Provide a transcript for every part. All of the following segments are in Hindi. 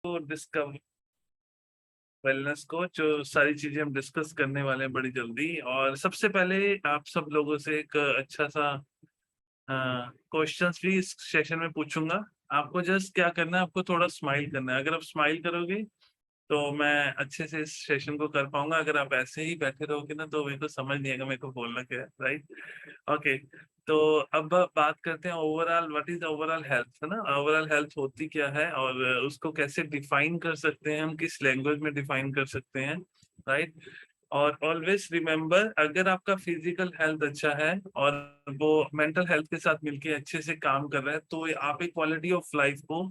डिस्कवर वेलनेस को जो सारी चीजें हम डिस्कस करने वाले हैं बड़ी जल्दी। और सबसे पहले आप सब लोगों से एक अच्छा सा क्वेश्चंस भी इस सेशन में पूछूंगा। आपको जस्ट क्या करना है, आपको थोड़ा स्माइल करना है। अगर आप स्माइल करोगे तो मैं अच्छे से इस सेशन को कर पाऊंगा। अगर आप ऐसे ही बैठे रहोगे ना तो मेरे को समझ नहीं आएगा मेरे को बोलना क्या है, राइट? ओके। तो अब बात करते हैं overall, what is overall health, है ना? ओवरऑल हेल्थ होती क्या है और उसको कैसे डिफाइन कर सकते हैं, हम किस लैंग्वेज में डिफाइन कर सकते हैं, राइट? और ऑलवेज रिमेम्बर, अगर आपका फिजिकल हेल्थ अच्छा है और वो मेंटल हेल्थ के साथ मिलके अच्छे से काम कर रहा है तो आप एक क्वालिटी ऑफ लाइफ को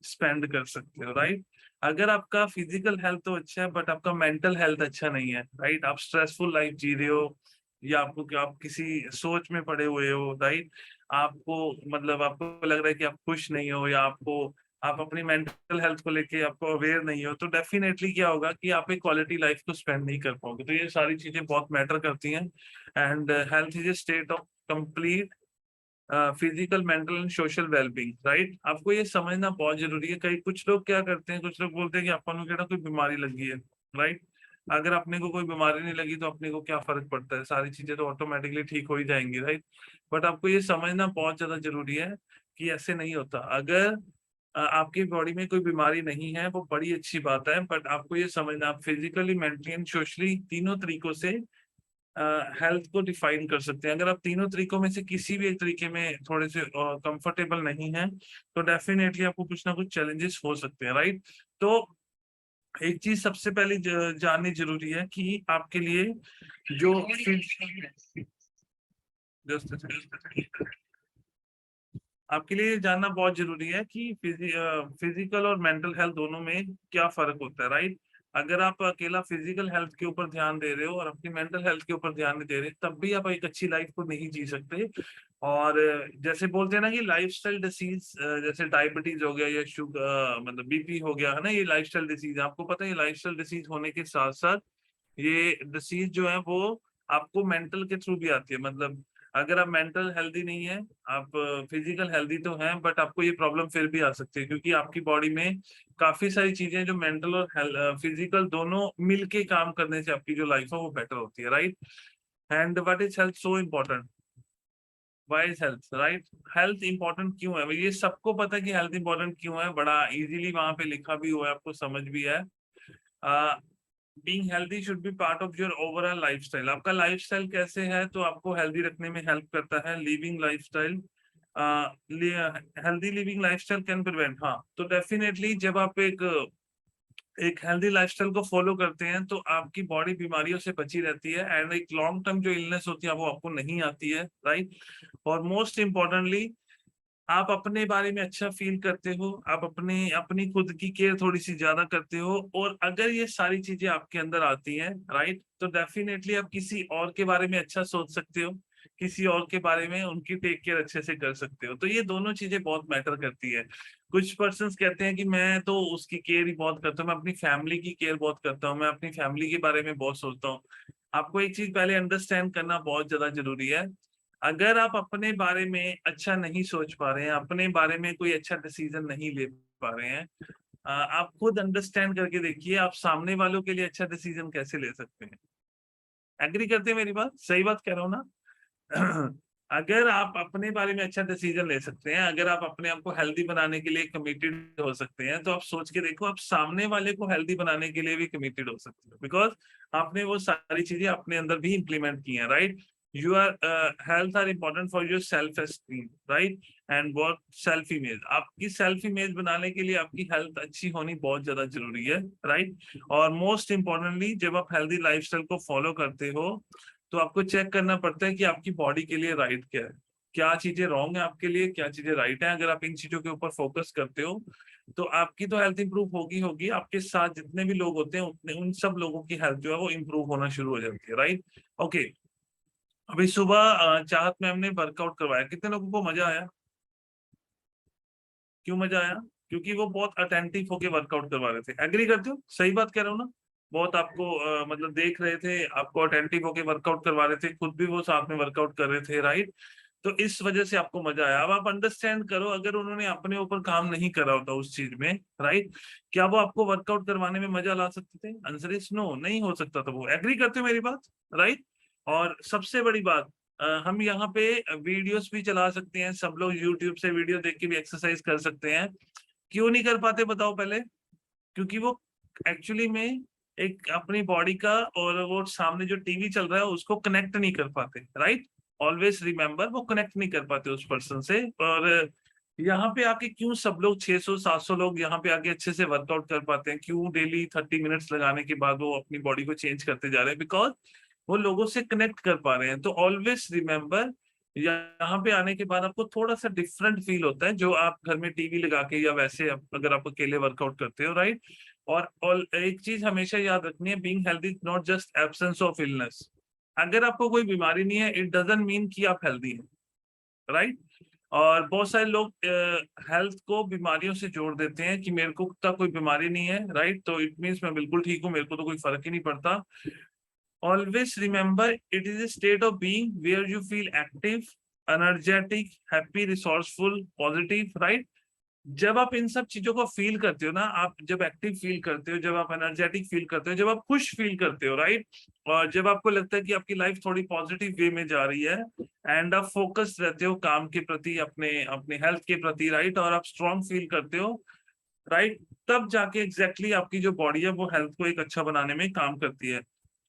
स्पेंड कर सकते हो, राइट? अगर आपका फिजिकल हेल्थ तो अच्छा है बट आपका मेंटल हेल्थ अच्छा नहीं है, राइट? आप स्ट्रेसफुल लाइफ जी रहे हो या आप किसी सोच में पड़े हुए हो, राइट? आपको मतलब आपको लग रहा है कि आप खुश नहीं हो या आप अपनी मेंटल हेल्थ को लेके आपको अवेयर नहीं हो, तो डेफिनेटली क्या होगा कि आप एक क्वालिटी लाइफ को स्पेंड नहीं कर पाओगे। तो ये सारी चीजें बहुत मैटर करती हैं। And health is a state of complete physical, mental and social wellbeing, right? आपको ये समझना बहुत जरूरी है। कई कुछ लोग क्या करते हैं, कुछ लोग बोलते हैं कि अपन को कोई बीमारी लगी है, राइट? अगर अपने को कोई बीमारी नहीं लगी तो अपने को क्या फर्क पड़ता है, सारी चीजें तो ऑटोमेटिकली ठीक हो ही जाएंगी, राइट? बट आपको ये समझना बहुत ज्यादा जरूरी है कि ऐसे नहीं होता। अगर आपकी बॉडी में कोई बीमारी नहीं है वो बड़ी अच्छी बात है, बट आपको ये समझना, आप फिजिकली, मेंटली एंड सोशली तीनों तरीकों से हेल्थ को डिफाइन कर सकते हैं। अगर आप तीनों तरीकों में से किसी भी एक तरीके में थोड़े से कंफर्टेबल नहीं है तो डेफिनेटली आपको कुछ ना कुछ चैलेंजेस हो सकते हैं, राइट? तो एक चीज सबसे पहले जाननी जरूरी है कि आपके लिए जो आपके लिए जानना बहुत जरूरी है कि फिजिकल और मेंटल हेल्थ दोनों में क्या फर्क होता है, राइट? अगर आप अकेला फिजिकल हेल्थ के ऊपर ध्यान दे रहे हो और अपनी मेंटल हेल्थ के ऊपर ध्यान नहीं दे रहे तब भी आप एक अच्छी लाइफ को नहीं जी सकते। और जैसे बोलते हैं ना कि लाइफस्टाइल डिसीज, जैसे डायबिटीज हो गया या शुगर मतलब बीपी हो गया, है ना? ये लाइफस्टाइल डिसीज, आपको पता है ये लाइफस्टाइल डिसीज होने के साथ साथ ये डिसीज जो है वो आपको मेंटल के थ्रू भी आती है। मतलब अगर आप मेंटल हेल्दी नहीं है, आप फिजिकल हेल्दी तो हैं बट आपको ये प्रॉब्लम फिर भी आ सकती है क्योंकि आपकी बॉडी में काफी सारी चीजें जो मेंटल और फिजिकल दोनों मिलके काम करने से आपकी जो लाइफ है वो बेटर होती है, right? And what is health so important? Why is health, right? Health important क्यों है? ये सबको पता है कि हेल्थ इंपॉर्टेंट क्यों है, बड़ा इजीली वहां पे लिखा भी हुआ है, आपको समझ भी है। Being healthy should be part of your overall lifestyle. आपका लाइफस्टाइल कैसे है तो आपको हेल्दी रखने में हेल्प करता है। Living lifestyle, healthy living lifestyle can prevent, हाँ, तो डेफिनेटली जब आप एक हेल्दी लाइफस्टाइल को फॉलो करते हैं तो आपकी बॉडी बीमारियों से बची रहती है एंड एक लॉन्ग टर्म जो इलनेस होती है वो आपको नहीं आती है, राइट? और मोस्ट इम्पोर्टेंटली आप अपने बारे में अच्छा फील करते हो, आप अपने अपनी खुद की केयर थोड़ी सी ज्यादा करते हो। और अगर ये सारी चीजें आपके अंदर आती हैं, राइट, तो डेफिनेटली आप किसी और के बारे में अच्छा सोच सकते हो, किसी और के बारे में उनकी टेक केयर अच्छे से कर सकते हो। तो ये दोनों चीजें बहुत मैटर करती है। कुछ पर्सन कहते हैं कि मैं तो उसकी केयर ही बहुत करता हूँ, मैं अपनी फैमिली की केयर बहुत करता हूँ, मैं अपनी फैमिली के बारे में बहुत सोचता हूँ। आपको एक चीज पहले अंडरस्टैंड करना बहुत ज्यादा जरूरी है। अगर आप अपने बारे में अच्छा नहीं सोच पा रहे हैं, अपने बारे में कोई अच्छा डिसीजन नहीं ले पा रहे हैं, आप खुद अंडरस्टैंड करके देखिए आप सामने वालों के लिए अच्छा डिसीजन कैसे ले सकते हैं। एग्री करते हैं मेरी बात? सही बात कह रहा हूँ ना? अगर आप अपने बारे में अच्छा डिसीजन ले सकते हैं, अगर आप अपने आप को हेल्दी बनाने के लिए कमिटेड हो सकते हैं, तो आप सोच के देखो आप सामने वाले को हेल्दी बनाने के लिए भी कमिटेड हो सकते हो, बिकॉज आपने वो सारी चीजें अपने अंदर भी इंप्लीमेंट की हैं, right? Your health are important for your self esteem, right? And work self image, आपकी सेल्फ इमेज बनाने के लिए आपकी हेल्थ अच्छी होनी बहुत ज्यादा जरूरी है, राइट? और मोस्ट इम्पोर्टेंटली जब आप हेल्दी लाइफस्टाइल को फॉलो करते हो तो आपको चेक करना पड़ता है कि आपकी बॉडी के लिए राइट क्या है, क्या चीजें रॉन्ग है आपके लिए, क्या चीजें राइट है। अगर आप इन चीजों के ऊपर फोकस करते हो तो आपकी तो हेल्थ इंप्रूव होगी होगी, आपके साथ जितने भी लोग होते हैं उतने उन सब लोगों की हेल्थ जो है वो इंप्रूव होना शुरू हो जाती है, राइट? ओके। अभी सुबह चाहत मैम ने वर्कआउट करवाया, कितने लोगों को मजा आया? क्यों मजा आया? क्योंकि वो बहुत अटेंटिव होके वर्कआउट करवा रहे थे। एग्री करते हो? सही बात कह रहा हूँ ना? बहुत आपको मतलब देख रहे थे, आपको अटेंटिव होके वर्कआउट करवा रहे थे, खुद भी वो साथ में वर्कआउट कर रहे थे, राइट? तो इस वजह से आपको मजा आया। अब आप अंडरस्टैंड करो, अगर उन्होंने अपने ऊपर काम नहीं करा होता उस चीज में, राइट, क्या वो आपको वर्कआउट करवाने में मजा ला सकते थे? आंसर इज नो, नहीं हो सकता था वो। एग्री करते हो मेरी बात, राइट? और सबसे बड़ी बात, हम यहाँ पे वीडियोस भी चला सकते हैं, सब लोग यूट्यूब से वीडियो देख के भी एक्सरसाइज कर सकते हैं। क्यों नहीं कर पाते बताओ पहले? क्योंकि वो एक्चुअली में एक अपनी बॉडी का और वो सामने जो टीवी चल रहा है उसको कनेक्ट नहीं कर पाते, राइट? ऑलवेज रिमेम्बर, वो कनेक्ट नहीं कर पाते उस पर्सन से। और यहाँ पे आके क्यों सब लोग 600-700 लोग यहाँ पे आके अच्छे से वर्कआउट कर पाते हैं? क्यों डेली 30 मिनट्स लगाने के बाद वो अपनी बॉडी को चेंज करते जा रहे हैं? बिकॉज वो लोगों से कनेक्ट कर पा रहे हैं। तो ऑलवेज रिमेम्बर, यहाँ पे आने के बाद आपको थोड़ा सा डिफरेंट फील होता है, जो आप घर में टीवी लगा के या वैसे अगर आप अकेले वर्कआउट करते हो, राइट? और एक चीज हमेशा याद रखनी है, being healthy not just absence of illness. अगर आपको कोई बीमारी नहीं है, इट डजंट मीन कि आप हेल्दी हैं, राइट? और बहुत सारे लोग हेल्थ को बीमारियों से जोड़ देते हैं कि मेरे को तो कोई बीमारी नहीं है, राइट, तो इट मीन्स मैं बिल्कुल ठीक हूँ, मेरे को तो कोई फर्क ही नहीं पड़ता। Always remember, it is a state of being where you feel active, energetic, happy, resourceful, positive, right? जब आप इन सब चीजों को फील करते हो ना, आप जब एक्टिव फील करते हो, जब आप एनर्जेटिक फील करते हो, जब आप खुश फील करते हो, राइट, और जब आपको लगता है कि आपकी लाइफ थोड़ी पॉजिटिव वे में जा रही है, एंड आप फोकस रहते हो काम के प्रति, अपने अपने हेल्थ के प्रति, राइट, और आप स्ट्रांग फील करते हो, राइट, तब जाके एग्जैक्टली आपकी जो बॉडी है वो हेल्थ को एक अच्छा बनाने में काम करती है।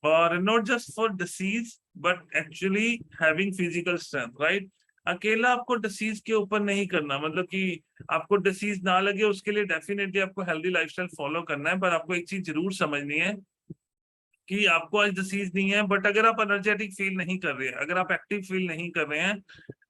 और not just for disease but actually having physical strength, right? अकेला आपको डिसीज के ऊपर नहीं करना, मतलब कि आपको डिसीज ना लगे उसके लिए डेफिनेटली आपको हेल्दी लाइफस्टाइल फॉलो करना है। पर आपको एक चीज जरूर समझनी है कि आपको आज डिसीज नहीं है, बट अगर आप एनर्जेटिक फील नहीं कर रहे हैं, अगर आप एक्टिव फील नहीं कर रहे हैं,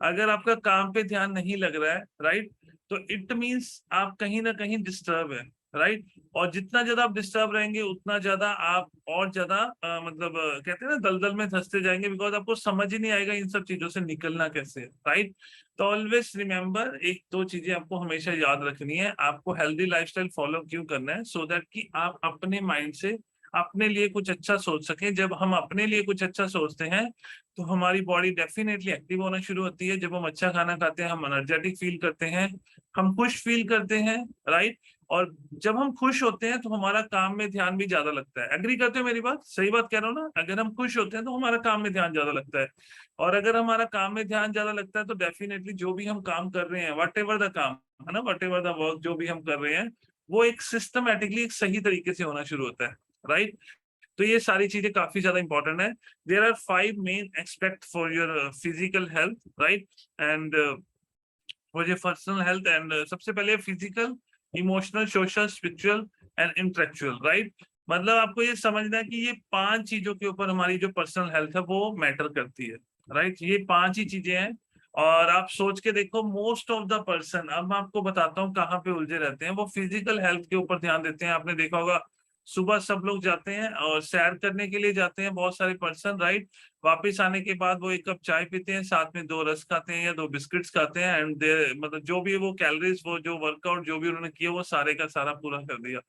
अगर आपका काम पे ध्यान नहीं लग रहा है, राइट, तो इट मीन्स आप कहीं ना कहीं डिस्टर्ब है, राइट? और जितना ज्यादा आप डिस्टर्ब रहेंगे उतना ज्यादा आप और ज्यादा मतलब कहते हैं ना दलदल में धंसते जाएंगे, बिकॉज आपको समझ ही नहीं आएगा इन सब चीजों से निकलना कैसे है, राइट? तो ऑलवेज रिमेम्बर, एक दो चीजें आपको हमेशा याद रखनी है, आपको हेल्दी लाइफस्टाइल फॉलो क्यों करना है? सो दैट कि आप अपने माइंड से अपने लिए कुछ अच्छा सोच सकें। जब हम अपने लिए कुछ अच्छा सोचते हैं तो हमारी बॉडी डेफिनेटली एक्टिव होना शुरू होती है। जब हम अच्छा खाना खाते हैं हम एनर्जेटिक फील करते हैं, हम खुश फील करते हैं, राइट? और जब हम खुश होते हैं तो हमारा काम में ध्यान भी ज्यादा लगता है। एग्री करते हो मेरी बात? सही बात कह रहा हूँ ना? अगर हम खुश होते हैं तो हमारा काम में ध्यान ज्यादा लगता है, और अगर हमारा काम में ध्यान ज्यादा लगता है तो डेफिनेटली जो भी हम काम कर रहे हैं, वट एवर द काम है ना, वट एवर द वर्क जो भी हम कर रहे हैं, वो एक सिस्टमैटिकली एक सही तरीके से होना शुरू होता है, राइट? तो ये सारी चीजें काफी ज्यादा इंपॉर्टेंट है। There are 5 main aspect for your physical health, right, and for your personal health. And सबसे पहले physical, emotional, social, spiritual and intellectual, right? मतलब आपको ये समझना है कि ये 5 चीजों के ऊपर हमारी जो पर्सनल हेल्थ है वो मैटर करती है, राइट? ये 5 ही चीजें हैं। और आप सोच के देखो, मोस्ट ऑफ द पर्सन, अब मैं आपको बताता हूँ कहाँ पे उलझे रहते हैं, वो फिजिकल हेल्थ के ऊपर ध्यान देते हैं। आपने देखा होगा सुबह सब लोग जाते हैं और सैर करने के लिए जाते हैं, बहुत सारे पर्सन, राइट? वापस आने के बाद वो 1 कप चाय पीते हैं, साथ में 2 रस खाते हैं या 2 बिस्किट्स खाते हैं, एंड दे मतलब जो भी वो कैलोरीज, वो जो वर्कआउट जो भी उन्होंने किया वो सारे का सारा पूरा कर दिया।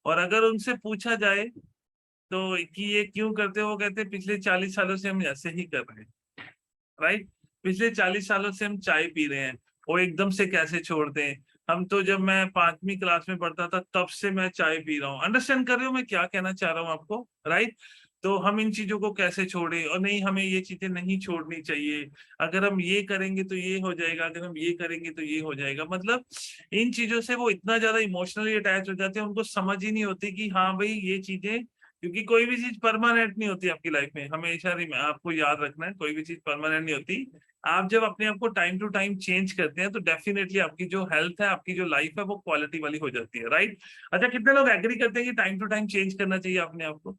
और अगर उनसे पूछा जाए तो कि ये क्यों करते हो, वो कहते हैं पिछले 40 सालों से हम ऐसे ही कर रहे हैं, राइट? पिछले 40 सालों से हम चाय पी रहे हैं, वो एकदम से कैसे छोड़ दें? हम तो जब मैं 5वीं क्लास में पढ़ता था तब से मैं चाय पी रहा हूँ। अंडरस्टैंड कर रहे हो मैं क्या कहना चाह रहा हूँ आपको, राइट? तो हम इन चीजों को कैसे छोड़े? और नहीं, हमें ये चीजें नहीं छोड़नी चाहिए, अगर हम ये करेंगे तो ये हो जाएगा, अगर हम ये करेंगे तो ये हो जाएगा। मतलब इन चीजों से वो इतना ज्यादा इमोशनली अटैच हो जाते हैं, उनको समझ ही नहीं होती कि हाँ भाई ये चीजें, क्योंकि कोई भी चीज परमानेंट नहीं होती आपकी लाइफ में, हमेशा आपको याद रखना है, कोई भी चीज परमानेंट नहीं होती। आप जब अपने आप को टाइम टू टाइम चेंज करते हैं तो डेफिनेटली आपकी जो हेल्थ है, आपकी जो लाइफ है, वो क्वालिटी वाली हो जाती है, राइट? अच्छा, कितने लोग एग्री करते हैं कि टाइम टू टाइम चेंज करना चाहिए अपने आप को?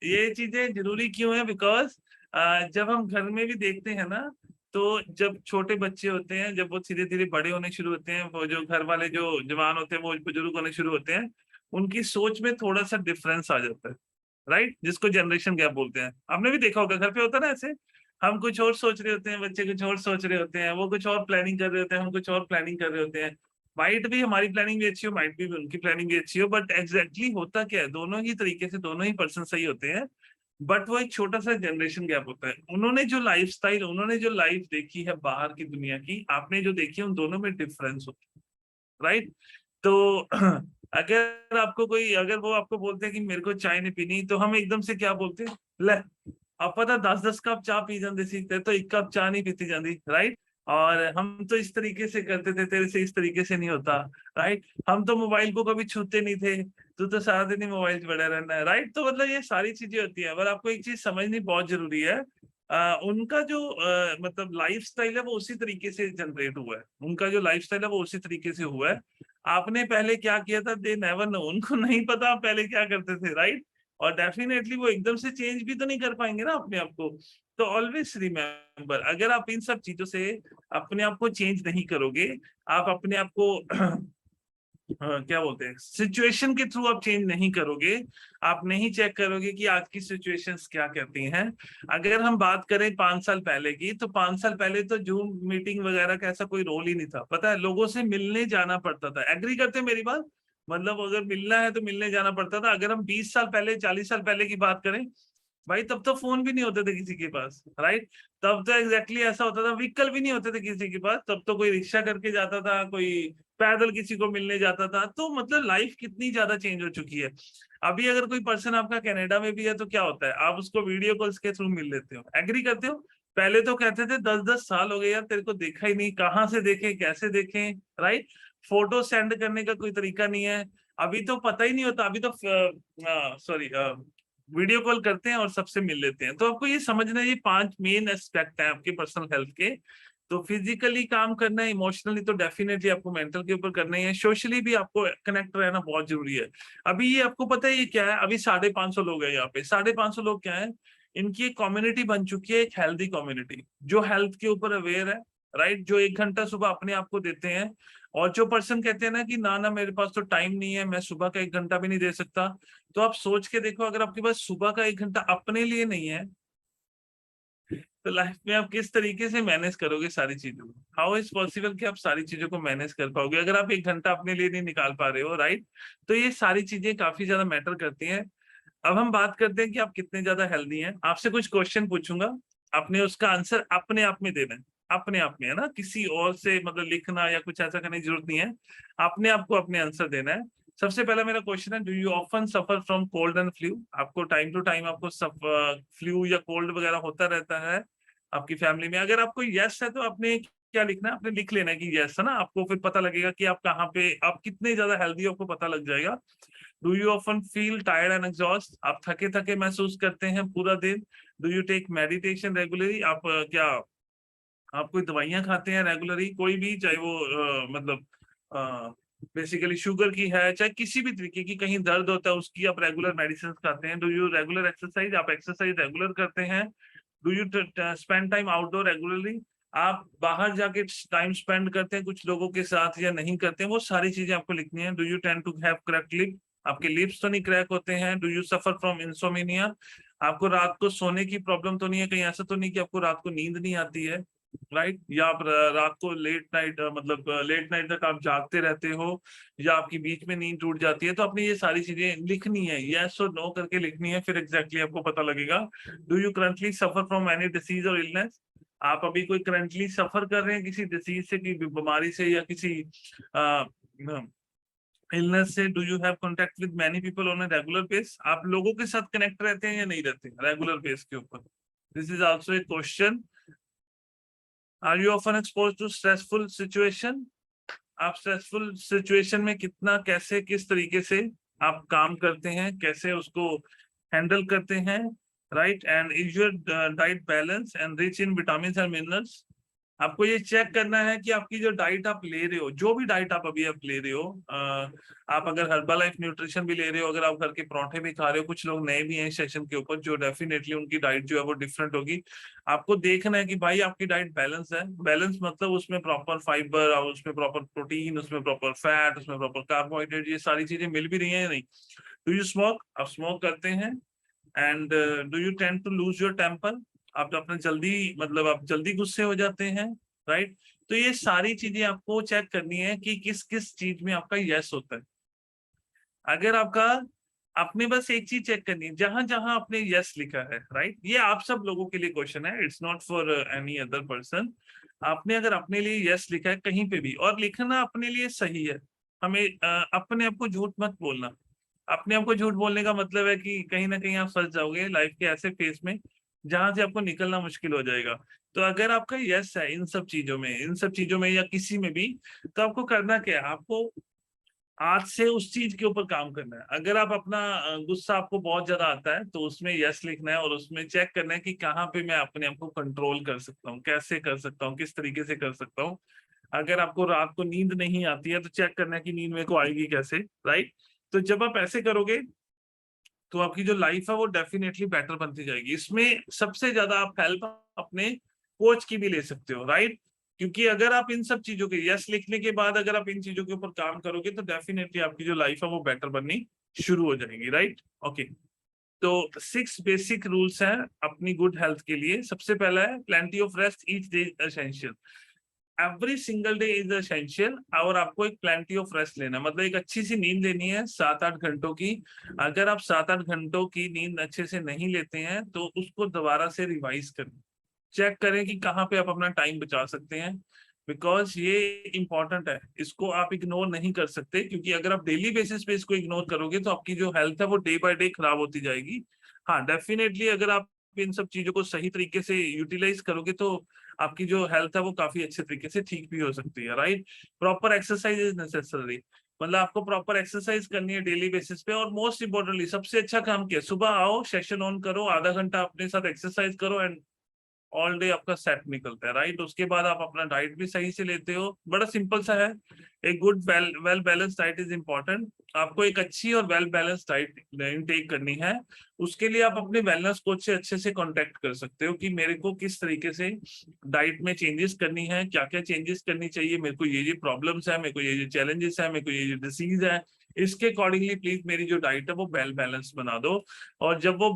ये चीजें जरूरी क्यों है? बिकॉज जब हम घर में भी देखते हैं ना, तो जब छोटे बच्चे होते हैं, जब वो धीरे धीरे बड़े होने शुरू होते हैं, वो जो घर वाले जो जवान होते हैं वो बुजुर्ग होने शुरू होते हैं, उनकी सोच में थोड़ा सा डिफरेंस आ जाता है, राइट? जिसको जनरेशन गैप बोलते हैं। आपने भी देखा होगा घर पे होता है ना ऐसे, हम कुछ और सोच रहे होते हैं, बच्चे कुछ और सोच रहे होते हैं, वो कुछ और प्लानिंग कर रहे होते हैं, हम कुछ और प्लानिंग कर रहे होते हैं। माइट भी हमारी प्लानिंग भी अच्छी हो, माइट भी उनकी प्लानिंग भी अच्छी हो, बट एग्जैक्टली होता क्या है, दोनों ही तरीके से दोनों ही पर्सन सही होते हैं। बट वो एक छोटा सा जनरेशन गैप होता है। उन्होंने जो लाइफस्टाइल, उन्होंने जो लाइफ देखी है बाहर की दुनिया की, आपने जो देखी है, उन दोनों में डिफरेंस होता है, राइट? तो अगर आपको कोई, अगर वो आपको बोलते हैं कि मेरे को चाय नहीं पीनी, तो हम एकदम से क्या बोलते हैं, ले आप पता 10-10 कप चाय पी जाते सीखते, तो एक कप चाय नहीं पीती जाती, राइट? और हम तो इस तरीके से करते थे, तेरे से इस तरीके से नहीं होता, राइट? हम तो मोबाइल को कभी छूते नहीं थे, तू तो सारा दिन ही मोबाइल पड़ा रहना है, राइट? तो मतलब ये सारी चीजें होती है। पर आपको एक चीज समझनी बहुत जरूरी है, उनका जो मतलब लाइफस्टाइल है वो उसी तरीके से जनरेट हुआ है, उनका जो लाइफस्टाइल है वो उसी तरीके से हुआ है। आपने पहले क्या किया था, दे नेवर नो, उनको नहीं पता आप पहले क्या करते थे, राइट? और डेफिनेटली वो एकदम से चेंज भी तो नहीं कर पाएंगे ना अपने आप को। तो ऑलवेज रिमेम्बर, अगर आप इन सब चीजों से अपने आप को चेंज नहीं करोगे, आप अपने आप को क्या बोलते हैं, सिचुएशन के थ्रू आप चेंज नहीं करोगे, आप नहीं चेक करोगे कि आज की सिचुएशंस क्या कहती हैं। अगर हम बात करें 5 साल पहले की, तो 5 साल पहले तो जूम मीटिंग वगैरह का ऐसा कोई रोल ही नहीं था, पता है, लोगों से मिलने जाना पड़ता था। एग्री करते हैं मेरी बात? मतलब अगर मिलना है तो मिलने जाना पड़ता था। अगर हम 20 साल पहले, 40 साल पहले की बात करें, भाई तब तो फोन भी नहीं होते थे किसी के पास, राइट? तब तो एग्जैक्टली ऐसा होता था, व्हीकल भी नहीं होते थे किसी के पास, तब तो कोई रिक्शा करके जाता था, कोई पैदल किसी को मिलने जाता था। तो मतलब लाइफ कितनी ज्यादा चेंज हो चुकी है। अभी अगर कोई पर्सन आपका कनाडा में भी है तो क्या होता है, आप उसको वीडियो कॉल्स के थ्रू मिल लेते हो। एग्री करते हो? पहले तो कहते थे 10-10 साल हो गए यार तेरे को देखा ही नहीं, कहाँ से देखें, कैसे देखें, राइट? फोटो सेंड करने का कोई तरीका नहीं है। अभी तो पता ही नहीं होता, अभी तो सॉरी वीडियो कॉल करते हैं और सबसे मिल लेते हैं। तो आपको ये समझना है, ये 5 मेन एस्पेक्ट है आपके पर्सनल हेल्थ के। तो फिजिकली काम करना है, इमोशनली तो डेफिनेटली आपको मेंटल के ऊपर करना ही है, सोशली भी आपको कनेक्ट रहना बहुत जरूरी है। अभी ये आपको पता है ये क्या है, अभी 550 लोग हैं यहाँ पे। 550 लोग क्या है, इनकी एक कम्युनिटी बन चुकी है, एक हेल्दी कम्युनिटी, जो हेल्थ के ऊपर अवेयर है, राइट? जो 1 घंटा सुबह अपने आप को देते हैं। और जो पर्सन कहते हैं ना कि ना ना मेरे पास तो टाइम नहीं है, मैं सुबह का 1 घंटा भी नहीं दे सकता, तो आप सोच के देखो, अगर आपके पास सुबह का 1 घंटा अपने लिए नहीं है, तो लाइफ में आप किस तरीके से मैनेज करोगे सारी चीजों को? हाउ इज पॉसिबल कि आप सारी चीजों को मैनेज कर पाओगे अगर आप 1 घंटा अपने लिए नहीं निकाल पा रहे हो, राइट? तो ये सारी चीजें काफी ज्यादा मैटर करती हैं। अब हम बात करते हैं कि आप कितने ज्यादा हेल्दी हैं। आपसे कुछ क्वेश्चन पूछूंगा, आपने उसका आंसर अपने आप में देना है, अपने आप में, है ना, किसी और से मतलब लिखना या कुछ ऐसा करने की जरूरत नहीं है, अपने आप को अपने आंसर देना है। सबसे पहला मेरा क्वेश्चन है, do you often suffer from cold and flu? आपको टाइम टू टाइम आपको फ्लू या कोल्ड वगैरह होता रहता है आपकी फैमिली में? अगर आपको यस है तो आपने क्या लिखना है, आपने लिख लेना है कि यस, है ना, आपको फिर पता लगेगा कि आप कहाँ पे, आप कितने ज्यादा हेल्दी हो, आपको पता लग जाएगा। Do you often feel tired and exhaust? आप थके थके महसूस करते हैं पूरा दिन? Do you take meditation regularly? आप क्या आप कोई दवाइयां खाते हैं रेगुलरली, कोई भी, चाहे वो मतलब बेसिकली शुगर की है, चाहे किसी भी तरीके की, कहीं दर्द होता है उसकी, आप रेगुलर मेडिसिन खाते हैं? Do you regular exercise? आप एक्सरसाइज रेगुलर करते हैं? Do you spend time outdoor regularly? आप बाहर जाके टाइम स्पेंड करते हैं कुछ लोगों के साथ या नहीं करते हैं? वो सारी चीजें आपको लिखनी है। Do you tend to have cracked lip? आपके लिप्स तो नहीं क्रैक होते हैं? Do you suffer from insomnia? आपको रात को सोने की प्रॉब्लम तो नहीं है, कहीं ऐसा तो नहीं कि आपको रात को नींद नहीं आती है, राइट? या आप रात को लेट नाइट, मतलब लेट नाइट तक आप जागते रहते हो, या आपकी बीच में नींद टूट जाती है? तो आपने ये सारी चीजें लिखनी है, यस और नो करके लिखनी है, फिर एग्जैक्टली आपको पता लगेगा। Do you currently suffer from any disease और इलनेस? आप अभी कोई करंटली सफर कर रहे हैं किसी डिसीज से, किसी बीमारी से, या किसी इलनेस से? Do you have contact with many people on a regular base? आप लोगों के साथ कनेक्ट रहते हैं या नहीं रहते रेगुलर बेस के ऊपर? This is also a question. Are you often expose to stressful situation? आप स्ट्रेसफुल सिचुएशन में कितना, कैसे, किस तरीके से आप काम करते हैं, कैसे उसको हैंडल करते हैं, right? And is your diet balance and rich in vitamin and minerals? आपको ये चेक करना है कि आपकी जो डाइट आप ले रहे हो, जो भी डाइट आप अभी आप ले रहे हो, आप अगर हर्बल लाइफ न्यूट्रिशन भी ले रहे हो, अगर आप घर के पराठे भी खा रहे हो, कुछ लोग नए भी हैं इस सेशन के ऊपर जो डेफिनेटली उनकी डाइट जो है वो डिफरेंट होगी। आपको देखना है कि भाई आपकी डाइट बैलेंस है। बैलेंस मतलब उसमें प्रॉपर फाइबर और उसमें प्रॉपर प्रोटीन, उसमें प्रॉपर फैट, उसमें प्रॉपर कार्बोहाइड्रेट, ये सारी चीजें मिल भी रही है या नहीं? Do you smoke? आप स्मोक करते हैं? And do you tend to lose your temper? आप अपने जल्दी, मतलब आप जल्दी गुस्से हो जाते हैं, राइट? तो ये सारी चीजें आपको चेक करनी है कि किस किस चीज में आपका यस होता है। अगर आपका आपने बस एक चीज चेक करनी है, जहां जहां आपने यस लिखा है, राइट, ये आप सब लोगों के लिए क्वेश्चन है, it's not for any other person. आपने अगर अपने लिए यस लिखा है कहीं पे भी, और लिखना अपने लिए सही है, हमें अपने आप को झूठ मत बोलना। अपने आप को झूठ बोलने का मतलब है कि कहीं ना कहीं आप फंस जाओगे लाइफ के ऐसे फेस में जहां से आपको निकलना मुश्किल हो जाएगा। तो अगर आपका यस है इन सब चीजों में या किसी में भी, तो आपको करना क्या है, आपको आज से उस चीज के ऊपर काम करना है। अगर आप अपना गुस्सा आपको बहुत ज्यादा आता है तो उसमें यस लिखना है, और उसमें चेक करना है कि कहाँ पे मैं अपने आप को कंट्रोल कर सकता हूँ, कैसे कर सकता हूँ, किस तरीके से कर सकता हूँ। अगर आपको रात को नींद नहीं आती है तो चेक करना है कि नींद मेरे को आएगी कैसे, राइट। तो जब आप ऐसे करोगे तो आपकी जो लाइफ है वो डेफिनेटली बेटर बनती जाएगी। इसमें सबसे ज्यादा आप हेल्प अपने कोच की भी ले सकते हो, राइट। क्योंकि अगर आप इन सब चीजों के यस लिखने के बाद अगर आप इन चीजों के ऊपर काम करोगे तो डेफिनेटली आपकी जो लाइफ है वो बेटर बननी शुरू हो जाएगी, राइट। ओके, तो 6 बेसिक रूल्स हैं अपनी गुड हेल्थ के लिए। सबसे पहला है plenty of rest each day essential. Every single day is essential, और आपको एक प्लेंटी ऑफ रेस्ट लेना है, मतलब एक अच्छी सी नींद लेनी है 7-8 घंटों की। अगर आप 7-8 घंटों की नींद अच्छे से नहीं लेते हैं तो उसको दोबारा से रिवाइज करें, चेक करें कि कहाँ पे आप अपना टाइम बचा सकते हैं, बिकॉज ये इंपॉर्टेंट है, इसको आप इग्नोर नहीं कर सकते। क्योंकि अगर आप डेली बेसिस पे इसको इग्नोर करोगे तो आपकी जो हेल्थ है वो डे बाय डे खराब होती जाएगी। हाँ डेफिनेटली अगर आप इन सब चीजों को सही तरीके से यूटिलाइज करोगे तो आपकी जो हेल्थ है वो काफी अच्छे तरीके से ठीक भी हो सकती है, right. Proper exercise is necessary, मतलब आपको प्रॉपर एक्सरसाइज करनी है डेली बेसिस पे। और मोस्ट इंपॉर्टेंटली सबसे अच्छा काम क्या है, सुबह आओ, सेशन ऑन करो, आधा घंटा अपने साथ एक्सरसाइज करो, एंड ऑल डे आपका सेट निकलता है, राइट। उसके बाद आप अपना डाइट भी सही से लेते हो, बड़ा सिंपल सा है। एक good well balance diet is important. आपको एक अच्छी और वेल बैलेंस डाइट इनटेक करनी है। उसके लिए आप अपने वेलनेस कोच से अच्छे से कांटेक्ट कर सकते हो कि मेरे को किस तरीके से डाइट में चेंजेस करनी है, क्या क्या चेंजेस करनी चाहिए, मेरे को ये प्रॉब्लम्स है, मेरे को ये चैलेंजेस है, मेरे को ये डिसीज है, इसके अकॉर्डिंगली प्लीज मेरी जो डाइट है वो वेल बैलेंस बना दो। और जब वो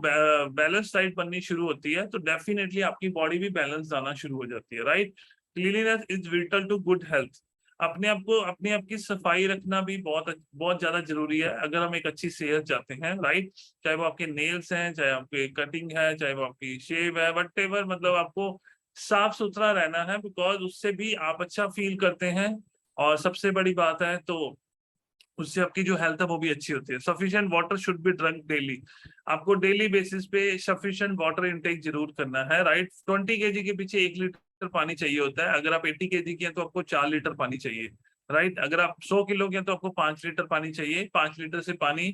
बैलेंस डाइट बननी शुरू होती है तो डेफिनेटली आपकी बॉडी भी बैलेंस आना शुरू हो जाती है, right. Cleanliness is vital to good health. अपने आप की सफाई रखना भी बहुत बहुत ज्यादा जरूरी है अगर हम एक अच्छी सेहत चाहते हैं, राइट। चाहे वो आपके नेल्स हैं, चाहे आपके कटिंग है, चाहे वो आपकी शेव है, वट एवर, मतलब आपको साफ सुथरा रहना है, बिकॉज उससे भी आप अच्छा फील करते हैं। और सबसे बड़ी बात है तो उससे आपकी जो हेल्थ है वो भी अच्छी होती है। Sufficient water should be drunk daily. आपको डेली बेसिस पे सफिशिएंट वाटर इनटेक जरूर करना है, राइट। 20 kg के पीछे 1 लीटर पानी चाहिए होता है। अगर आप 80 kg के हैं तो आपको 4 लीटर पानी चाहिए, राइट। अगर आप 100 किलो के हैं तो आपको 5 लीटर पानी चाहिए। 5 लीटर से पानी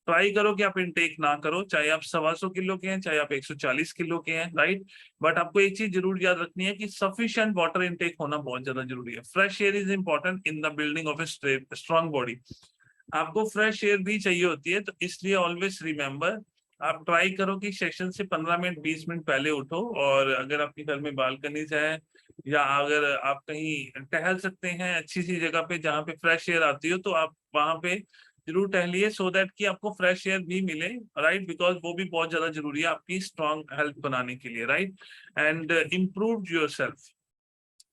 ट्राई करो कि आप इनटेक ना करो, चाहे आप 125 किलो के हैं, चाहे आप 140 किलो के हैं, राइट। बट आपको एक चीज जरूर याद रखनी है कि सफिशिएंट वाटर इनटेक होना बहुत ज्यादा जरूरी है। Fresh air is important in the building of a strong body. आपको फ्रेश एयर भी चाहिए होती है, तो इसलिए ऑलवेज रिमेम्बर, आप ट्राई करो कि सेशन से 15 मिनट 20 मिनट पहले उठो। और अगर आपके घर में बालकनीज है या अगर आप कहीं टहल सकते हैं अच्छी सी जगह पे जहाँ पे फ्रेश एयर आती हो, तो आप वहां पे जरूर टहलिए, सो दैट कि आपको फ्रेश एयर भी मिले, राइट। बिकॉज वो भी बहुत ज्यादा जरूरी है आपकी स्ट्रॉन्ग हेल्थ बनाने के लिए, right. And improve your self.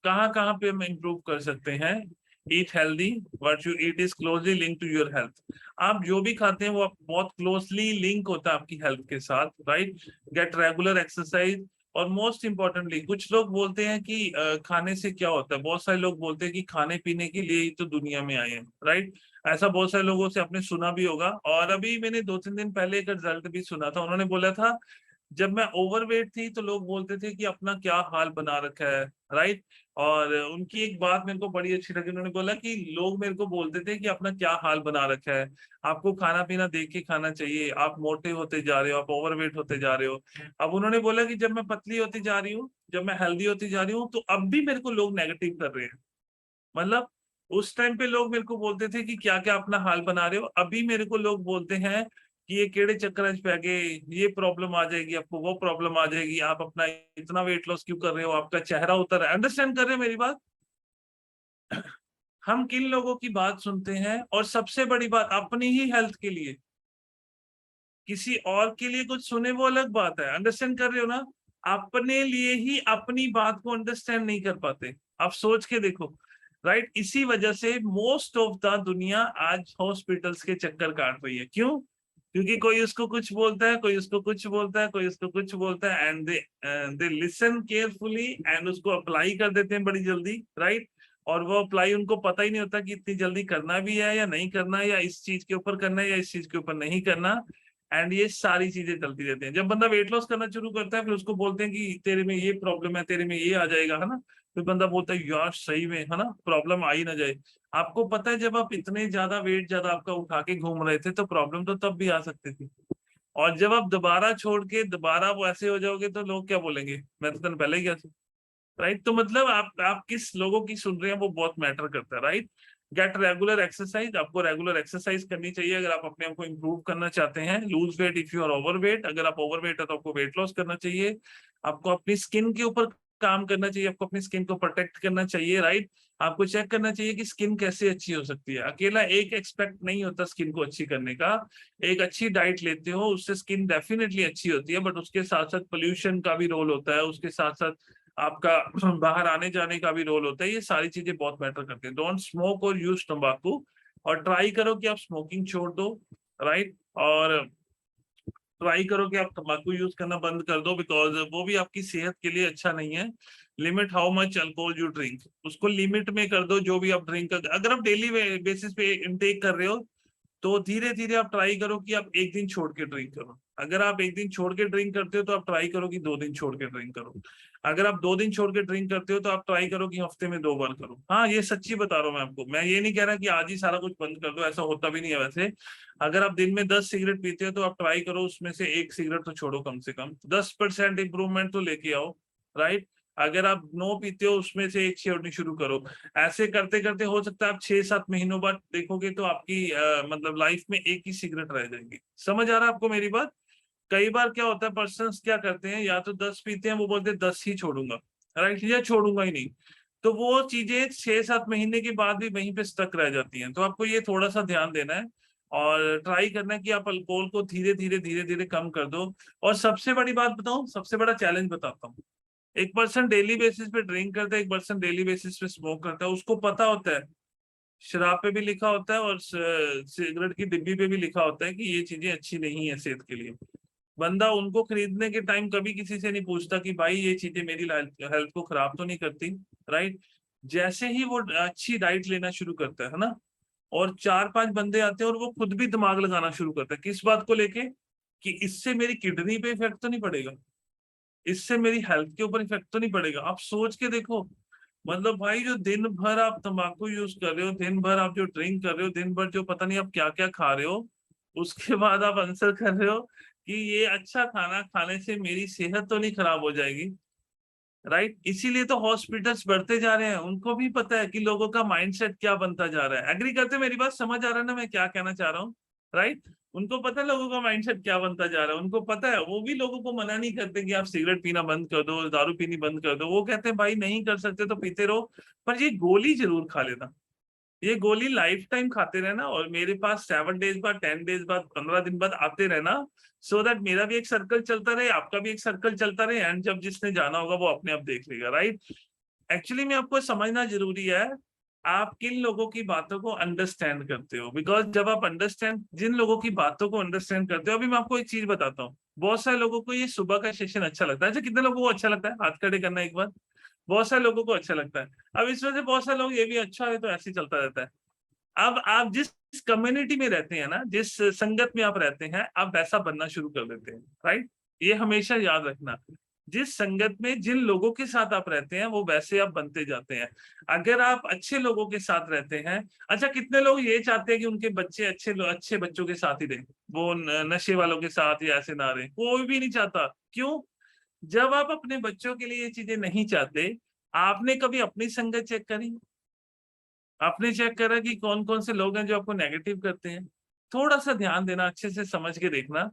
कहाँ कहाँ पे हम इम्प्रूव कर सकते हैं। Eat healthy, what you eat is closely link to your health. आप जो भी खाते हैं वो बहुत क्लोजली लिंक होता है आपकी हेल्थ के साथ, राइट। Get regular exercise. और मोस्ट इंपॉर्टेंटली, कुछ लोग बोलते हैं कि खाने से क्या होता है, बहुत सारे लोग बोलते हैं कि खाने पीने के लिए ही तो दुनिया में आए हैं, राइट। ऐसा बहुत सारे लोगों से आपने सुना भी होगा। और अभी मैंने 2-3 दिन पहले एक रिजल्ट भी सुना था, उन्होंने बोला था जब मैं ओवरवेट थी तो लोग बोलते थे कि अपना क्या हाल बना रखा है, राइट। और उनकी एक बात मेरे को बड़ी अच्छी लगी, उन्होंने बोला कि लोग मेरे को बोलते थे कि अपना क्या हाल बना रखा है, आपको खाना पीना देख के खाना चाहिए, आप मोटे होते जा रहे हो, आप ओवरवेट होते जा रहे हो। अब उन्होंने बोला कि जब मैं पतली होती जा रही हूँ, जब मैं हेल्दी होती जा रही हूँ, तो अब भी मेरे को लोग नेगेटिव कर रहे हैं। मतलब उस टाइम पे लोग मेरे को बोलते थे कि क्या क्या अपना हाल बना रहे हो, अभी मेरे को लोग बोलते हैं कि ये केड़े चक्कर पे गए, ये प्रॉब्लम आ जाएगी आपको, वो प्रॉब्लम आ जाएगी, आप अपना इतना वेट लॉस क्यों कर रहे हो, आपका चेहरा उतर रहा है। अंडरस्टैंड कर रहे हैं मेरी बात। हम किन लोगों की बात सुनते हैं, और सबसे बड़ी बात अपनी ही हेल्थ के लिए, किसी और के लिए कुछ सुने वो अलग बात है। अंडरस्टैंड कर रहे हो ना। अपने लिए ही अपनी बात को अंडरस्टैंड नहीं कर पाते। आप सोच के देखो, राइट। इसी वजह से मोस्ट ऑफ द दुनिया आज हॉस्पिटल्स के चक्कर काट रही है। क्यों? क्योंकि कोई उसको कुछ बोलता है, कोई उसको कुछ बोलता है, कोई उसको कुछ बोलता है, and they listen carefully and उसको अप्लाई कर देते हैं बड़ी जल्दी, राइट। और वो अप्लाई उनको पता ही नहीं होता कि इतनी जल्दी करना भी है या नहीं करना, या इस चीज के ऊपर करना है या इस चीज के ऊपर नहीं करना। एंड ये सारी चीजें चलती रहती हैं। जब बंदा वेट लॉस करना शुरू करता है, फिर उसको बोलते हैं कि तेरे में ये प्रॉब्लम है, तेरे में ये आ जाएगा, है ना। फिर बंदा बोलता है यार सही में, है ना, प्रॉब्लम आ ही ना जाए। आपको पता है जब आप इतने ज्यादा वेट ज्यादा आपका उठा के घूम रहे थे तो प्रॉब्लम तो तब भी आ सकती थी। और जब आप दोबारा छोड़ के दोबारा वो ऐसे हो जाओगे तो लोग क्या बोलेंगे, मैं तो तेन पहले ही गया था, राइट। तो मतलब आप किस लोगों की सुन रहे हैं वो बहुत मैटर करता है, राइट। गेट रेगुलर एक्सरसाइज, आपको रेगुलर एक्सरसाइज करनी चाहिए अगर आप अपने आप को इम्प्रूव करना चाहते हैं। Lose weight if you are overweight, अगर आप ओवर वेट है तो आपको वेट लॉस करना चाहिए। आपको अपनी स्किन के ऊपर काम करना चाहिए, आपको अपनी स्किन को प्रोटेक्ट करना चाहिए, राइट। आपको चेक करना चाहिए कि स्किन कैसे अच्छी हो सकती है। अकेला एक एक्सपेक्ट नहीं होता स्किन को अच्छी करने का। एक अच्छी डाइट लेते हो उससे स्किन डेफिनेटली अच्छी होती है, बट उसके साथ साथ पोल्यूशन का भी रोल होता है, उसके साथ साथ आपका बाहर आने जाने का भी रोल होता है। ये सारी चीजें बहुत मैटर करती हैं। डोंट स्मोक और यूज तंबाकू, और ट्राई करो कि आप स्मोकिंग छोड़ दो, राइट। और ट्राई करो कि आप तंबाकू यूज करना बंद कर दो, बिकॉज वो भी आपकी सेहत के लिए अच्छा नहीं है। Limit how much alcohol you drink, उसको लिमिट में कर दो। जो भी आप ड्रिंक अगर आप डेली बेसिस पे इंटेक कर रहे हो तो धीरे धीरे आप ट्राई करो कि आप एक दिन छोड़ के ड्रिंक करो। अगर आप एक दिन छोड़ के ड्रिंक करते हो तो आप ट्राई करो कि 2 दिन छोड़ के ड्रिंक करो। अगर आप 2 दिन छोड़ के ड्रिंक करते हो तो आप ट्राई करो कि हफ्ते में 2 बार करो। हाँ, ये सच्ची बता रहा हूँ मैं आपको। मैं ये नहीं कह रहा कि आज ही सारा कुछ बंद कर दो, ऐसा होता भी नहीं है वैसे। अगर आप दिन में 10 सिगरेट पीते हो तो आप ट्राई करो उसमें से 1 सिगरेट तो छोड़ो, कम से कम 10% इंप्रूवमेंट तो लेके आओ, राइट। अगर आप 9 पीते हो उसमें से 1 छोड़नी शुरू करो। ऐसे करते करते हो सकता है आप 6-7 महीनों बाद देखोगे तो आपकी मतलब लाइफ में एक ही सिगरेट रह जाएगी। समझ आ रहा है आपको मेरी बात। कई बार क्या होता है, पर्सन क्या करते हैं, या तो 10 पीते हैं, वो बोलते हैं 10 ही छोड़ूंगा, राइट, या छोड़ूंगा ही नहीं। तो वो चीजें 6-7 महीने के बाद भी वहीं पे स्टक रह जाती हैं। तो आपको ये थोड़ा सा ध्यान देना है और ट्राई करना है कि आप अल्कोहल को धीरे धीरे कम कर दो। और सबसे बड़ी बात बताऊं, सबसे बड़ा चैलेंज बताता हूँ। एक पर्सन डेली बेसिस पे ड्रिंक करता है, एक पर्सन डेली बेसिस पे स्मोक करता है। उसको पता होता है, शराब पे भी लिखा होता है और सिगरेट की डिब्बी पे भी लिखा होता है कि ये चीजें अच्छी नहीं है सेहत के लिए। बंदा उनको खरीदने के टाइम कभी किसी से नहीं पूछता कि भाई ये चीजें मेरी हेल्थ को खराब तो नहीं करती, राइट। जैसे ही वो अच्छी डाइट लेना शुरू करता है ना, और 4-5 बंदे आते हैं और वो खुद भी दिमाग लगाना शुरू करता है किस बात को लेके, कि इससे मेरी किडनी पे इफेक्ट तो नहीं पड़ेगा, इससे मेरी हेल्थ के ऊपर इफेक्ट तो नहीं पड़ेगा। आप सोच के देखो, मतलब भाई जो दिन भर आप तंबाकू यूज कर रहे हो, दिन भर आप जो ड्रिंक कर रहे हो, दिन भर जो पता नहीं आप क्या क्या खा रहे हो, उसके बाद आप आंसर कर रहे हो कि ये अच्छा खाना खाने से मेरी सेहत तो नहीं खराब हो जाएगी, राइट। इसीलिए तो हॉस्पिटल्स बढ़ते जा रहे हैं। उनको भी पता है कि लोगों का माइंडसेट क्या बनता जा रहा है। एग्री करते, मेरी बात समझ आ रहा है ना मैं क्या कहना चाह रहा हूँ, राइट। उनको पता है लोगों का माइंडसेट क्या बनता जा रहा है, उनको पता है। वो भी लोगों को मना नहीं करते कि आप सिगरेट पीना बंद कर दो, दारू पीनी बंद कर दो। वो कहते हैं भाई नहीं कर सकते तो पीते रहो, पर ये गोली जरूर खा लेना। ये गोली लाइफ टाइम खाते रहना, और मेरे पास 7 डेज बाद, 10 डेज बाद, 15 दिन बाद आते रहना, सो दैट मेरा भी एक सर्कल चलता रहे, आपका भी एक सर्कल चलता रहे, एंड जब जिसने जाना होगा वो अपने आप देख लेगा, राइट। एक्चुअली में आपको समझना जरूरी है आप किन लोगों की बातों को अंडरस्टैंड करते हो। बिकॉज जब आप अंडरस्टैंड, जिन लोगों की बातों को अंडरस्टैंड करते हो, अभी मैं आपको एक चीज बताता हूँ। बहुत सारे लोगों को ये सुबह का सेशन अच्छा लगता है। अच्छा, कितने लोगों को अच्छा लगता है, हाथ खड़े करना एक बार। बहुत सारे लोगों को अच्छा लगता है। अब इस वजह से बहुत सारे लोग ये भी अच्छा है तो ऐसे ही चलता रहता है। अब आप जिस कम्युनिटी में रहते हैं ना, जिस संगत में आप रहते हैं, आप वैसा बनना शुरू कर देते हैं, राइट। ये हमेशा याद रखना। जिस संगत में जिन लोगों के साथ आप रहते हैं वो वैसे आप बनते जाते हैं। अगर आप अच्छे लोगों के साथ रहते हैं, अच्छा कितने लोग ये चाहते हैं कि उनके बच्चे अच्छे बच्चों के साथ ही रहें, वो नशे वालों के साथ या ऐसे ना रहे, कोई भी नहीं चाहता। क्यों? जब आप अपने बच्चों के लिए ये चीजें नहीं चाहते, आपने कभी अपनी संगत चेक करी? आपने चेक करा कि कौन कौन से लोग हैं जो आपको नेगेटिव करते हैं? थोड़ा सा ध्यान देना, अच्छे से समझ के देखना।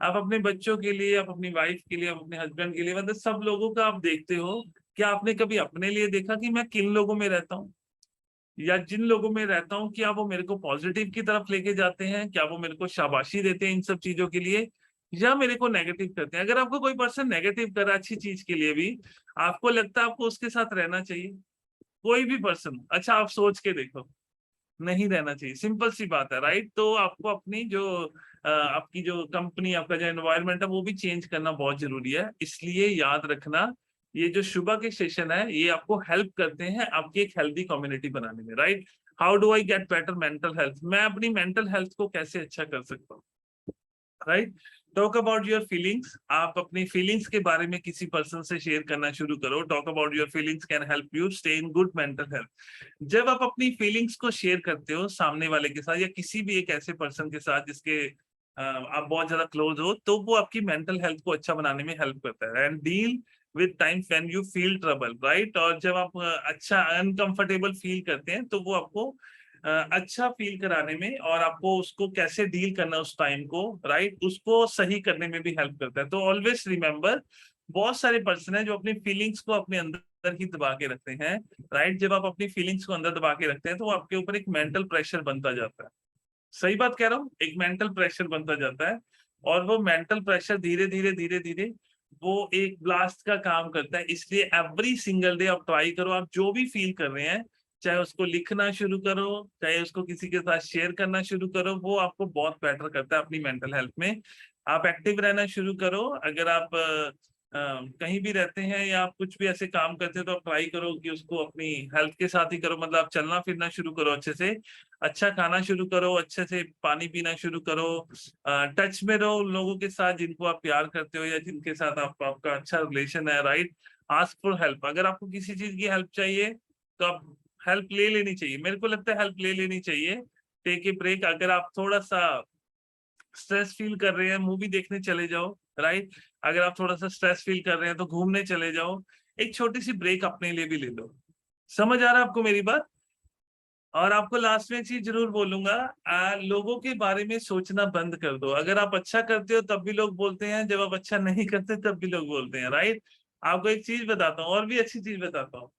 आप अपने बच्चों के लिए, आप अपनी वाइफ के लिए, आप अपने हस्बैंड के लिए, मतलब सब लोगों का आप देखते हो। क्या आपने कभी अपने लिए देखा कि मैं किन लोगों में रहता हूँ, या जिन लोगों में रहता हूँ क्या वो मेरे को पॉजिटिव की तरफ लेके जाते हैं, क्या वो मेरे को शाबाशी देते हैं इन सब चीजों के लिए, या मेरे को नेगेटिव करते हैं? अगर आपको कोई पर्सन नेगेटिव कर रहा है अच्छी चीज के लिए भी, आपको लगता है आपको उसके साथ रहना चाहिए? कोई भी पर्सन, अच्छा आप सोच के देखो, नहीं रहना चाहिए। सिंपल सी बात है, राइट। तो आपको अपनी जो आपकी जो कंपनी, आपका जो एनवायरनमेंट है वो भी चेंज करना बहुत जरूरी है। इसलिए याद रखना, ये जो सुबह के सेशन है ये आपको हेल्प करते हैं आपकी एक हेल्दी कम्युनिटी बनाने में, right. How do I get better mental health, मैं अपनी मेंटल हेल्थ को कैसे अच्छा कर सकता हूँ, right. Talk about your feelings, आप अपनी फीलिंग्स के बारे में किसी पर्सन से शेयर करना शुरू करो। Talk about your feelings can help you stay in good mental health. जब आप अपनी फीलिंग्स को शेयर करते हो सामने वाले के साथ या किसी भी एक ऐसे पर्सन के साथ जिसके आप बहुत ज्यादा क्लोज हो, तो वो आपकी मेंटल हेल्थ को अच्छा बनाने में हेल्प करता है। And deal with times when you feel trouble, right. और जब आप अच्छा अनकंफर्टेबल फील करते हैं तो वो आपको अच्छा फील कराने में और आपको उसको कैसे डील करना उस टाइम को, राइट, उसको सही करने में भी हेल्प करता है। तो ऑलवेज रिमेंबर, बहुत सारे पर्सन है जो अपनी फीलिंग्स को अपने अंदर ही दबा के रखते हैं, राइट। जब आप अपनी फीलिंग्स को अंदर दबा के रखते हैं तो आपके ऊपर एक मेंटल प्रेशर बनता जाता है। सही बात कह रहा हूँ, एक मेंटल प्रेशर बनता जाता है। और वो मेंटल प्रेशर धीरे धीरे धीरे धीरे वो एक ब्लास्ट का काम करता है। इसलिए एवरी सिंगल डे आप ट्राई करो, आप जो भी फील कर रहे हैं, चाहे उसको लिखना शुरू करो, चाहे उसको किसी के साथ शेयर करना शुरू करो, वो आपको बहुत बेटर करता है अपनी मेंटल हेल्थ में। आप एक्टिव रहना शुरू करो। अगर आप कहीं भी रहते हैं या आप कुछ भी ऐसे काम करते हैं तो आप ट्राई करो कि उसको अपनी हेल्थ के साथ ही करो। मतलब आप चलना फिरना शुरू करो अच्छे से, अच्छा खाना शुरू करो, अच्छे से पानी पीना शुरू करो, टच में रहो उन लोगों के साथ जिनको आप प्यार करते हो या जिनके साथ आपका अच्छा रिलेशन है, राइट। आस्क फॉर हेल्प, अगर आपको किसी चीज की हेल्प चाहिए तो आप हेल्प ले लेनी चाहिए, मेरे को लगता है हेल्प ले लेनी चाहिए। टेक ए ब्रेक, अगर आप थोड़ा सा स्ट्रेस फील कर रहे हैं मूवी देखने चले जाओ, राइट। अगर आप थोड़ा सा स्ट्रेस फील कर रहे हैं तो घूमने चले जाओ, एक छोटी सी ब्रेक अपने लिए भी ले लो। समझ आ रहा है आपको मेरी बात। और आपको लास्ट में एक चीज जरूर बोलूंगा, लोगों के बारे में सोचना बंद कर दो। अगर आप अच्छा करते हो तब भी लोग बोलते हैं, जब आप अच्छा नहीं करते तब भी लोग बोलते हैं, राइट। आपको एक चीज बताता हूँ, और भी अच्छी चीज बताता हूँ।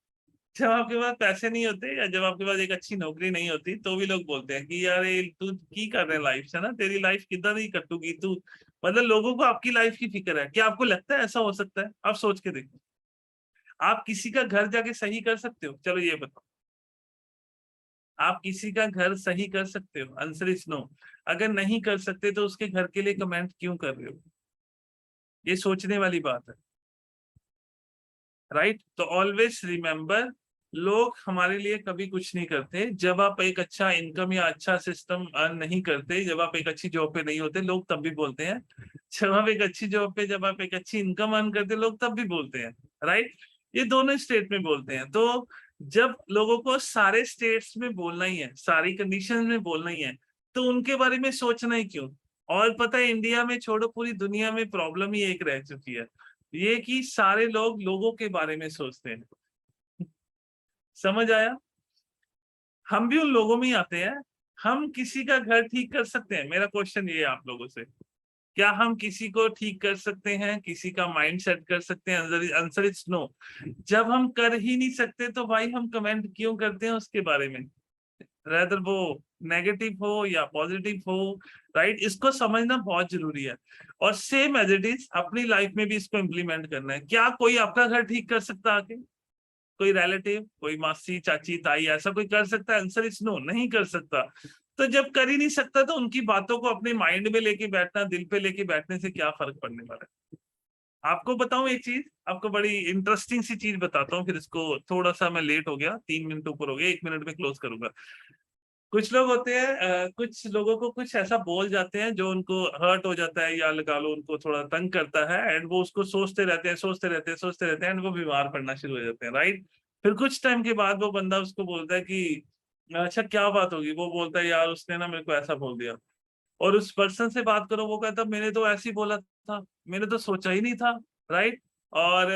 जब आपके पास पैसे नहीं होते या जब आपके पास एक अच्छी नौकरी नहीं होती तो भी लोग बोलते हैं कि यार ये तू की कर रहे लाइफ से ना, तेरी लाइफ किधर ही कटूगी तू। मतलब लोगों को आपकी लाइफ की फिक्र है। क्या आपको लगता है ऐसा हो सकता है? आप सोच के देखो, आप किसी का घर जाके सही कर सकते हो? चलो ये बताओ, आप किसी का घर सही कर सकते हो? Answer is no. अगर नहीं कर सकते तो उसके घर के लिए कमेंट क्यों कर रहे हो? ये सोचने वाली बात है, राइट। तो ऑलवेज रिमेंबर, लोग हमारे लिए कभी कुछ नहीं करते। जब आप एक अच्छा इनकम या अच्छा सिस्टम अर्न नहीं करते, जब आप एक अच्छी जॉब पे नहीं होते, लोग तब भी बोलते हैं। जब आप एक अच्छी जॉब पे, जब आप एक अच्छी इनकम अर्न करते, लोग तब भी बोलते हैं, राइट। ये दोनों स्टेट में बोलते हैं। तो जब लोगों को सारे स्टेट्स में बोलना ही है, सारी कंडीशन में बोलना ही है, तो उनके बारे में सोचना ही क्यों? और पता है, इंडिया में छोड़ो, पूरी दुनिया में प्रॉब्लम ही एक रह चुकी है, ये कि सारे लोग लोगों के बारे में सोचते हैं। समझ आया? हम भी उन लोगों में ही आते हैं। हम किसी का घर ठीक कर सकते हैं? मेरा क्वेश्चन ये है आप लोगों से, क्या हम किसी को ठीक कर सकते हैं, किसी का माइंड सेट कर सकते हैं? Answer is no. जब हम कर ही नहीं सकते तो भाई हम कमेंट क्यों करते हैं उसके बारे में, रेदर वो नेगेटिव हो या पॉजिटिव हो, राइट। इसको समझना बहुत जरूरी है। और सेम एज इट इज अपनी लाइफ में भी इसको इम्प्लीमेंट करना है। क्या कोई आपका घर ठीक कर सकता आके? कोई रिलेटिव, कोई मासी, चाची, ताई, ऐसा कोई कर सकता है? आंसर इज नो, नहीं कर सकता। तो जब कर ही नहीं सकता तो उनकी बातों को अपने माइंड में लेके बैठना, दिल पे लेके बैठने से क्या फर्क पड़ने वाला है? आपको बताऊं एक चीज, आपको बड़ी इंटरेस्टिंग सी चीज बताता हूँ, फिर इसको थोड़ा सा मैं लेट हो गया, 3 मिनट ऊपर हो गया, 1 मिनट में क्लोज करूंगा। कुछ लोग होते हैं, कुछ लोगों को कुछ ऐसा बोल जाते हैं जो उनको हर्ट हो जाता है, या लगा लो उनको थोड़ा तंग करता है, एंड वो उसको सोचते रहते हैं, सोचते रहते हैं, सोचते रहते हैं, एंड वो बीमार पड़ना शुरू हो जाते हैं, राइट। फिर कुछ टाइम के बाद वो बंदा उसको बोलता है कि अच्छा क्या बात होगी, वो बोलता है यार उसने ना मेरे को ऐसा बोल दिया। और उस पर्सन से बात करो, वो कहता मैंने तो ऐसे ही बोला था, मैंने तो सोचा ही नहीं था, राइट। और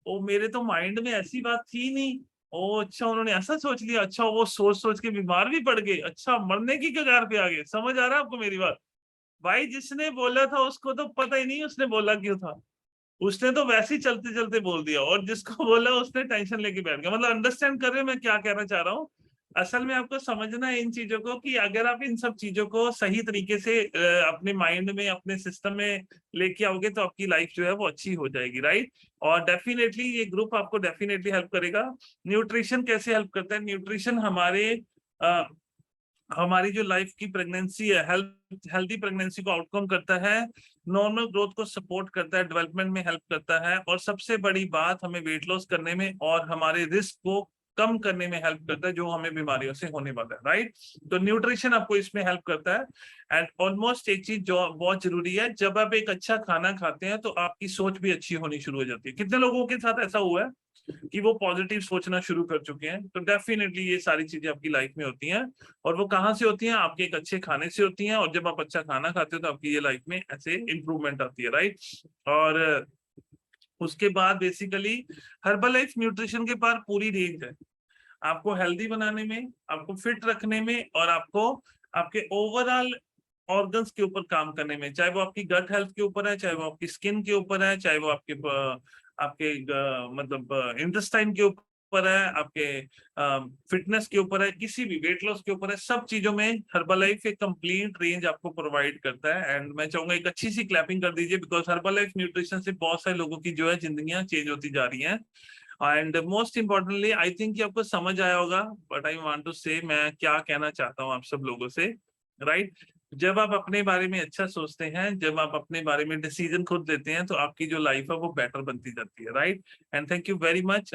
वो मेरे तो माइंड में ऐसी बात थी नहीं। ओ अच्छा, उन्होंने ऐसा सोच लिया, अच्छा वो सोच सोच के बीमार भी पड़ गए, अच्छा मरने की कगार पे आ गए। समझ आ रहा है आपको मेरी बात? भाई जिसने बोला था उसको तो पता ही नहीं उसने बोला क्यों था, उसने तो वैसे ही चलते चलते बोल दिया, और जिसको बोला उसने टेंशन लेके बैठ गया। मतलब अंडरस्टैंड कर रहे हो मैं क्या कहना चाह रहा हूँ? असल में आपको समझना है इन चीजों को, कि अगर आप इन सब चीजों को सही तरीके से अपने माइंड में, अपने सिस्टम में लेके आओगे तो आपकी लाइफ जो है वो अच्छी हो जाएगी, राइट। और डेफिनेटली ये ग्रुप आपको डेफिनेटली हेल्प करेगा। न्यूट्रिशन कैसे हेल्प करता है? न्यूट्रिशन हमारे हमारी जो लाइफ की प्रेगनेंसी है, हेल्दी प्रेगनेंसी को आउटकम करता है, नॉर्मल ग्रोथ को सपोर्ट करता है, डेवलपमेंट में हेल्प करता है, और सबसे बड़ी बात हमें वेट लॉस करने में और हमारे रिस्क को कम करने में हेल्प करता है, जो हमें बीमारियों से होने वाला है, राइट। तो न्यूट्रिशन आपको इसमें हेल्प करता है। एंड ऑलमोस्ट एक चीज जो बहुत जरूरी है, जब आप एक अच्छा खाना खाते हैं तो आपकी सोच भी अच्छी होनी शुरू हो जाती है। कितने लोगों के साथ ऐसा हुआ है कि वो पॉजिटिव सोचना शुरू कर चुके हैं? तो डेफिनेटली ये सारी चीजें आपकी लाइफ में होती हैं, और वो कहाँ से होती हैं? आपके एक अच्छे खाने से होती हैं, और जब आप अच्छा खाना खाते हो तो आपकी ये लाइफ में ऐसे इंप्रूवमेंट आती है, राइट। और उसके बाद बेसिकली हर्बल लाइफ न्यूट्रिशन के पार पूरी रेंज है, आपको हेल्दी बनाने में, आपको फिट रखने में, और आपको आपके ओवरऑल ऑर्गन्स के ऊपर काम करने में, चाहे वो आपकी गट हेल्थ के ऊपर है, चाहे वो आपकी स्किन के ऊपर है, चाहे वो आपके मतलब इंटेस्टाइन के ऊपर है, आपके फिटनेस के ऊपर है, किसी भी वेट लॉस के ऊपर है, सब चीजों में हर्बलाइफ एक कंप्लीट रेंज आपको प्रोवाइड करता है। एंड मैं चाहूंगा एक अच्छी सी क्लैपिंग कर दीजिए, बिकॉज हर्बलाइफ न्यूट्रिशन से बहुत सारे लोगों की जो है जिंदगियां चेंज होती जा रही हैं। And most importantly I think कि आपको समझ आया होगा, बट आई वांट टू से मैं क्या कहना चाहता हूँ आप सब लोगों से, राइट। जब आप अपने बारे में अच्छा सोचते हैं, जब आप अपने बारे में डिसीजन खुद लेते हैं, तो आपकी जो लाइफ है वो बेटर बनती जाती है, right. And thank you very much.